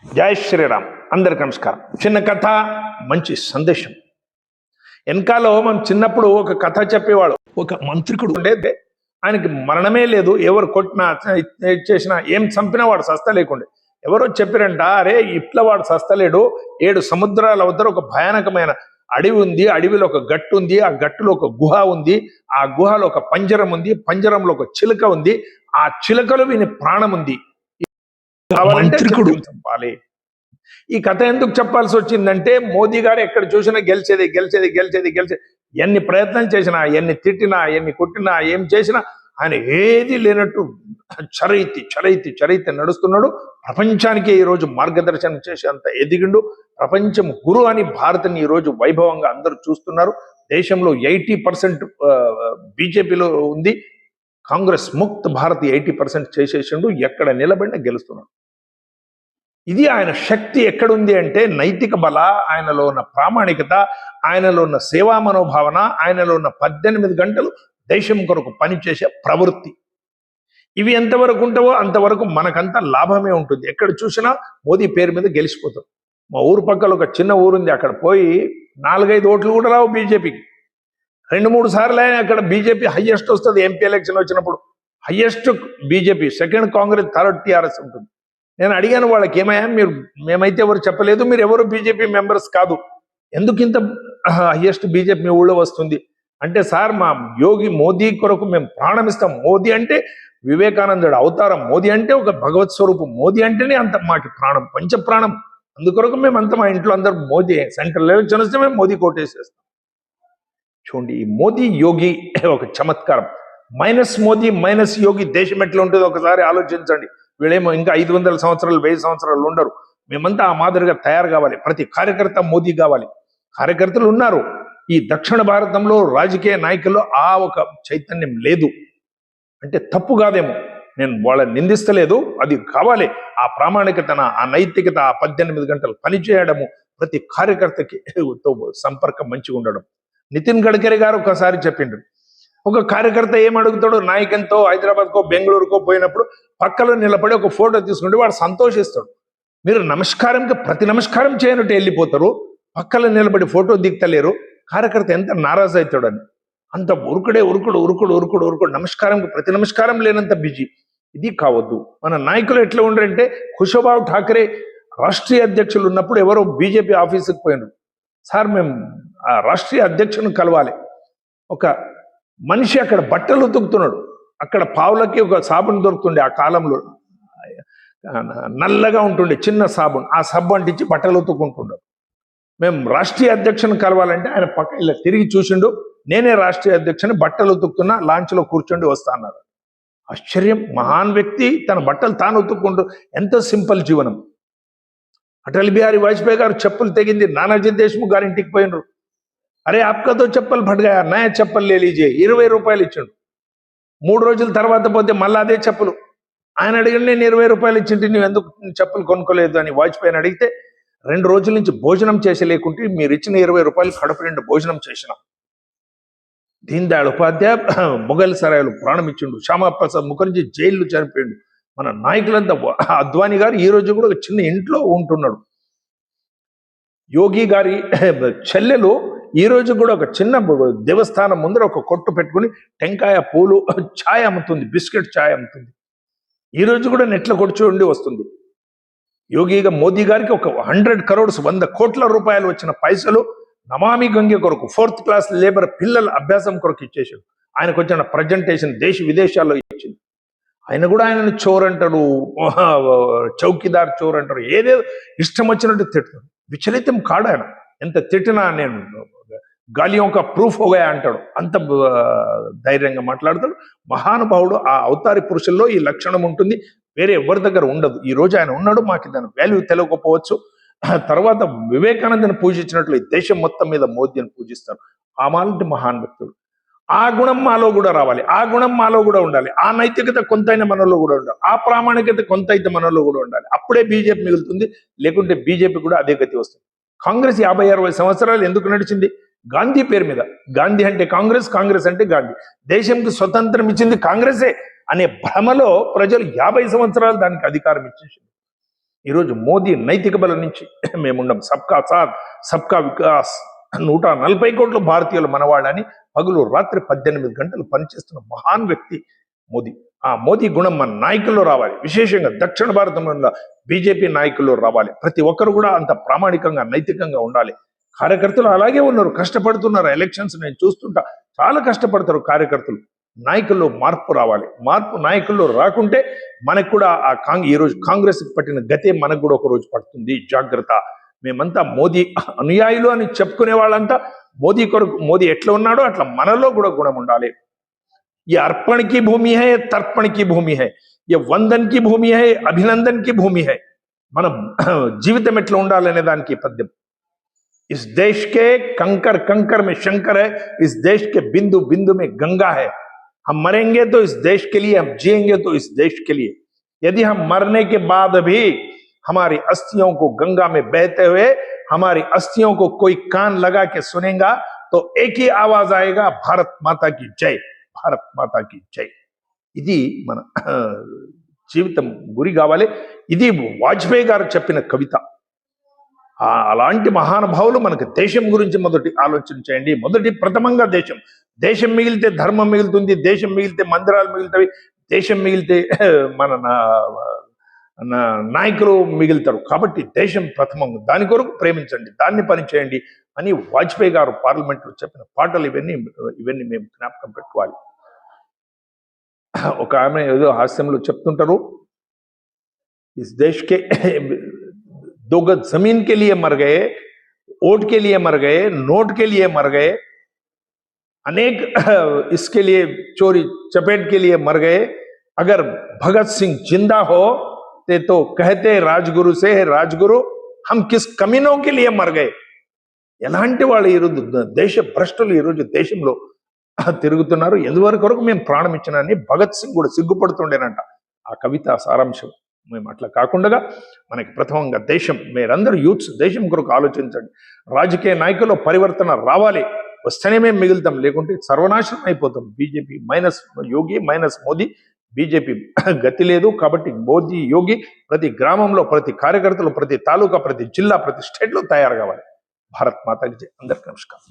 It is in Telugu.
జై శ్రీరామ్. అందరికి నమస్కారం. చిన్న కథ, మంచి సందేశం. వెనకాలో మనం చిన్నప్పుడు ఒక కథ చెప్పేవాడు. ఒక మంత్రికుడు ఉండేది, ఆయనకి మరణమే లేదు. ఎవరు కొట్టినా చేసినా ఏం చంపినా వాడు సస్త లేకుండే. ఎవరో చెప్పారంట, అరే ఇట్లా వాడు సస్తలేడు, 7 సముద్రాల వద్ద ఒక భయానకమైన అడవి ఉంది, అడవిలో ఒక గట్టు ఉంది, ఆ గట్టులో ఒక గుహ ఉంది, ఆ గుహలో ఒక పంజరం ఉంది, పంజరంలో ఒక చిలుక ఉంది, ఆ చిలుకలో వీని ప్రాణం ఉంది. మంత్రికుడు చంపాలి. ఈ కథ ఎందుకు చెప్పాల్సి వచ్చిందంటే, మోదీ గారు ఎక్కడ చూసినా గెలిచేది గెలిచేది గెలిచేది గెలిచేది. ఎన్ని ప్రయత్నం చేసినా, ఎన్ని తిట్టినా, ఎన్ని కొట్టినా, ఏం చేసినా ఆయన ఏది లేనట్టు చరైతి చరైతి చరైతి నడుస్తున్నాడు. ప్రపంచానికి ఈరోజు మార్గదర్శనం చేసి అంత ఎదిగిండు. ప్రపంచం గురు అని భారత్ని ఈరోజు వైభవంగా అందరూ చూస్తున్నారు. దేశంలో 80% బీజేపీలో ఉంది. కాంగ్రెస్ ముక్త్ భారత్ 80% చేసేసిండు. ఎక్కడ నిలబడినా గెలుస్తున్నాడు. ఇది ఆయన శక్తి. ఎక్కడుంది అంటే నైతిక బల, ఆయనలో ఉన్న ప్రామాణికత, ఆయనలో ఉన్న సేవా మనోభావన, ఆయనలో ఉన్న 18 గంటలు దేశం కొరకు పనిచేసే ప్రవృత్తి. ఇవి ఎంతవరకు ఉంటావో అంతవరకు మనకంతా లాభమే ఉంటుంది. ఎక్కడ చూసినా మోదీ పేరు మీద గెలిచిపోతాం. మా ఊరు పక్కల ఒక చిన్న ఊరుంది, అక్కడ పోయి 4-5 ఓట్లు కూడా రావు బీజేపీకి. 2-3 సార్లు అయినా అక్కడ బీజేపీ హైయెస్ట్ వస్తుంది. ఎంపీ ఎలక్షన్ వచ్చినప్పుడు highest BJP, second Congress, third TRS ఉంటుంది. నేను అడిగాను వాళ్ళకి, ఏమయ్యా మీరు, మేమైతే ఎవరు చెప్పలేదు, మీరు ఎవరు బీజేపీ మెంబర్స్ కాదు, ఎందుకు ఇంత హైయెస్ట్ బీజేపీ మీ ఊళ్ళో వస్తుంది అంటే, సార్ మా యోగి మోదీ కొరకు మేము ప్రాణమిస్తాం. మోదీ అంటే వివేకానందుడు అవతారం, మోదీ అంటే ఒక భగవత్ స్వరూపం, మోదీ అంటేనే అంత మాకు ప్రాణం, పంచ ప్రాణం. అందుకొరకు మేము అంత, మా ఇంట్లో అందరూ మోదీ, సెంట్రల్ ఎలక్షన్ వస్తే మేము మోదీ కోటేసేస్తాం. చూడండి, ఈ మోదీ యోగి ఒక చమత్కారం. మైనస్ మోదీ మైనస్ యోగి దేశం ఎట్లా ఉంటుందో ఒకసారి ఆలోచించండి. వీళ్ళేమో ఇంకా 500 సంవత్సరాలు 1000 సంవత్సరాలు ఉండరు. మేమంతా ఆ మాదిరిగా తయారు కావాలి. ప్రతి కార్యకర్త మోదీ కావాలి. కార్యకర్తలు ఉన్నారు. ఈ దక్షిణ భారతంలో రాజకీయ నాయకుల్లో ఆ ఒక చైతన్యం లేదు అంటే తప్పు కాదేమో, నేను వాళ్ళని నిందిస్తలేదు, అది కావాలి. ఆ ప్రామాణికతన, ఆ నైతికత, ఆ 18 గంటలు పనిచేయడము, ప్రతి కార్యకర్తకి సంపర్కం మంచిగా ఉండడం. నితిన్ గడ్కరీ గారు ఒకసారి చెప్పిండ్రు, ఒక కార్యకర్త ఏం అడుగుతాడు, నాయకంతో హైదరాబాద్కో బెంగళూరుకో పోయినప్పుడు పక్కలో నిలబడి ఒక ఫోటో తీసుకుంటే వాడు సంతోషిస్తాడు. మీరు నమస్కారంకి ప్రతి నమస్కారం చేయనట్టు వెళ్ళిపోతారు, పక్కలో నిలబడి ఫోటో దిగుతలేరు, కార్యకర్త ఎంత నారాజు అవుతాడని. అంత ఉరుకుడే ఉరుకుడు ఉరుకుడు ఉరుకుడు ఉరుకుడు, నమస్కారంకి ప్రతి నమస్కారం లేనంత బిజీ. ఇది కావద్దు. మన నాయకులు ఎట్లా ఉండరంటే, ఖుషబాబు ఠాకరే రాష్ట్రీయ అధ్యక్షులు ఉన్నప్పుడు ఎవరో బీజేపీ ఆఫీసుకి పోయినారు. సార్ మేము ఆ రాష్ట్రీయ అధ్యక్షుని కలవాలి. ఒక మనిషి అక్కడ బట్టలు ఉతుకుతున్నాడు. అక్కడ పావులకి ఒక సాబున్ దొరుకుతుండే ఆ కాలంలో, నల్లగా ఉంటుండే చిన్న సాబున్, ఆ సబ్బు అంటించి బట్టలు ఉతుక్కుంటుండడు. మేము రాష్ట్రీయ అధ్యక్షుని కలవాలంటే ఆయన పక్క ఇలా తిరిగి చూసిండు, నేనే రాష్ట్రీయ అధ్యక్షుని, బట్టలు ఉతుక్కుతున్నా, లాంచ్లో కూర్చోండి వస్తా అన్నారు. ఆశ్చర్యం. మహాన్ వ్యక్తి తన బట్టలు తాను ఉతుక్కుంటూ, ఎంత సింపుల్ జీవనం. అటల్ బిహారీ వాజ్పేయి గారు చెప్పులు తెగింది, నానాజీ దేశ్ముఖ్ గారి ఇంటికి పోయినరు. అరే ఆప్కాతో చెప్పలు పడ్డాయా, నయా చెప్పలు లే లీజియే, 20 రూపాయలు ఇచ్చిండు. 3 రోజుల తర్వాత పోతే మళ్ళీ అదే చెప్పులు. ఆయన అడిగిన, నేను 20 రూపాయలు ఇచ్చింటి, నువ్వు ఎందుకు చెప్పులు కొనుక్కోలేదు అని వాజ్పేయిని అడిగితే, 2 రోజుల నుంచి భోజనం చేసి లేకుంటే మీరు ఇచ్చిన 20 రూపాయలు కడుపు నిండా భోజనం చేసినాం. దీన్ దయాళ్ ఉపాధ్యాయ మొఘల్ సరాయిలు ప్రాణం ఇచ్చిండు. శ్యామాప్రసాద్ ముఖర్జీ జైలు చనిపోయిండు. మన నాయకులంతా, అద్వానీ గారు ఈ రోజు కూడా ఒక చిన్న ఇంట్లో ఉంటున్నాడు. యోగి గారి చెల్లెలు ఈ రోజు కూడా ఒక చిన్న దేవస్థానం ముందర ఒక కొట్టు పెట్టుకుని టెంకాయ పూలు ఛాయ్ అమ్ముతుంది, బిస్కెట్ ఛాయ్ అమ్ముతుంది. ఈ రోజు కూడా నెట్ల కొడుచు వస్తుంది. యోగిగా మోదీ గారికి ఒక 100 crores 100 కోట్ల రూపాయలు వచ్చిన పైసలు నమామి గంగే కొరకు 4th క్లాస్ లేబర్ పిల్లల అభ్యాసం కొరకు ఇచ్చేసాడు. ఆయనకు వచ్చిన ప్రజెంటేషన్ దేశ విదేశాల్లో ఇచ్చింది. ఆయన కూడా ఆయనను చోర్ అంటారు, చౌకీదార్ చోర్ అంటారు, ఏదేదో ఇష్టం వచ్చినట్టు తిడతాడు. విచలితం కాడు ఆయన. ఎంత తిట్టినా నేను గాలియం ఒక ప్రూఫ్ హోగా అంటాడు. అంత ధైర్యంగా మాట్లాడతాడు. మహానుభావుడు. ఆ అవతారి పురుషుల్లో ఈ లక్షణం ఉంటుంది, వేరే ఎవరి దగ్గర ఉండదు. ఈ రోజు ఆయన ఉన్నాడు, మాకు దాని వాల్యూ తెలియకపోవచ్చు. తర్వాత వివేకానందని పూజించినట్లు ఈ దేశం మొత్తం మీద మోదీని పూజిస్తారు. ఆ మాలాంటి మహాన్ వ్యక్తుడు. ఆ గుణం మాలో కూడా రావాలి, ఆ గుణం మాలో కూడా ఉండాలి, ఆ నైతికత కొంతైనా మనలో కూడా ఉండాలి, ఆ ప్రామాణికత కొంత అయితే మనలో కూడా ఉండాలి. అప్పుడే బీజేపీ మిగులుతుంది, లేకుంటే బీజేపీ కూడా అదే గతి వస్తుంది. కాంగ్రెస్ 50-60 సంవత్సరాలు ఎందుకు నడిచింది? గాంధీ పేరు మీద. గాంధీ అంటే కాంగ్రెస్, కాంగ్రెస్ అంటే గాంధీ. దేశంకి స్వతంత్రం ఇచ్చింది కాంగ్రెసే అనే భ్రమలో ప్రజలు 50 సంవత్సరాలు దానికి అధికారం ఇచ్చేసింది. ఈరోజు మోదీ నైతిక బలం నుంచి మేముండం సబ్కా సాత్ సబ్కా వికాస్ 140 కోట్ల భారతీయులు మనవాళ్ళని పగులు రాత్రి 18 గంటలు పనిచేస్తున్న మహాన్ వ్యక్తి మోదీ. ఆ మోదీ గుణం మన నాయకుల్లో రావాలి, విశేషంగా దక్షిణ భారతంలో బీజేపీ నాయకుల్లో రావాలి. ప్రతి ఒక్కరు కూడా అంత ప్రామాణికంగా నైతికంగా ఉండాలి. కార్యకర్తలు అలాగే ఉన్నారు, కష్టపడుతున్నారు. ఎలక్షన్స్ నేను చూస్తుంటా, చాలా కష్టపడతారు కార్యకర్తలు. నాయకుల్లో మార్పు రావాలి. మార్పు నాయకుల్లో రాకుంటే మనకు కూడా ఈరోజు కాంగ్రెస్ పట్టిన గతే మనకు కూడా ఒక రోజు పడుతుంది. జాగ్రత్త. మేమంతా మోదీ అనుయాయులు అని చెప్పుకునే వాళ్ళంతా మోదీ కొరకు, మోదీ ఎట్లా ఉన్నాడో అట్లా మనలో కూడా గుణం ఉండాలి. ये अर्पण की भूमि है, ये तर्पण की भूमि है, ये वंदन की भूमि है, अभिनंदन की भूमि है. మన జీవితం ఎట్లా ఉండాలనే దానికి పద్యం. इस देश के कंकर कंकर में शंकर है, इस देश के बिंदु बिंदु में गंगा है. हम मरेंगे तो इस देश के लिए, हम जिएंगे तो इस देश के लिए. यदि हम मरने के बाद भी हमारी अस्थियों को गंगा में बहते हुए हमारी अस्थियों को कोई कान लगा के सुनेगा तो एक ही आवाज आएगा, भारत माता की जय, భారత్ మాతాకి జై. ఇది మన జీవితం గురి కావాలి. ఇది వాజ్పేయి గారు చెప్పిన కవిత. అలాంటి మహానుభావులు మనకు దేశం గురించి మొదటి ఆలోచన చేయండి. మొదటి ప్రథమంగా దేశం. దేశం మిగిలితే ధర్మం మిగులుతుంది, దేశం మిగిలితే మందిరాలు మిగులుతాయి, దేశం మిగిలితే మన నాయకులు మిగులుతారు. కాబట్టి దేశం ప్రథమం, దాని కొరకు ప్రేమించండి, దాన్ని పనిచేయండి అని వాజ్పేయి గారు పార్లమెంట్లో చెప్పిన పాటలు ఇవన్నీ మేము జ్ఞాపకం పెట్టుకోవాలి. ఒక ఆమె ఏదో హాస్యంలో చెప్తుంటారు, इस देश के 2 गज जमीन के लिए मर गए, वोट के लिए मर गए, नोट के लिए मर गए, अनेक इसके लिए चोरी चपेट के लिए मर गए. अगर भगत सिंह जिंदा हो तो कहते राजगुरु से, राजगुरु हम किस कमीनों के लिए मर गए. ఎలాంటి వాళ్ళు ఈరోజు దేశ భ్రష్టులు ఈరోజు దేశంలో తిరుగుతున్నారు. ఎందువరకు మేము ప్రాణం ఇచ్చినని భగత్ సింగ్ కూడా సిగ్గుపడుతుండేనంట. ఆ కవిత సారాంశం. మేము అట్లా కాకుండా మనకి ప్రథమంగా దేశం, మీరందరూ యూత్స్ దేశం కొరకు ఆలోచించండి. రాజకీయ నాయకుల్లో పరివర్తన రావాలి, వస్తేనే మేము మిగులుతాం, లేకుంటే సర్వనాశనం అయిపోతాం. బీజేపీ మైనస్ యోగి మైనస్ మోదీ, బీజేపీ గతి లేదు. కాబట్టి మోదీ యోగి ప్రతి గ్రామంలో, ప్రతి కార్యకర్తలు, ప్రతి తాలూకా, ప్రతి జిల్లా, ప్రతి స్టేట్లో తయారు కావాలి. భారత్ మాతాకి జై. అందరికీ నమస్కారం.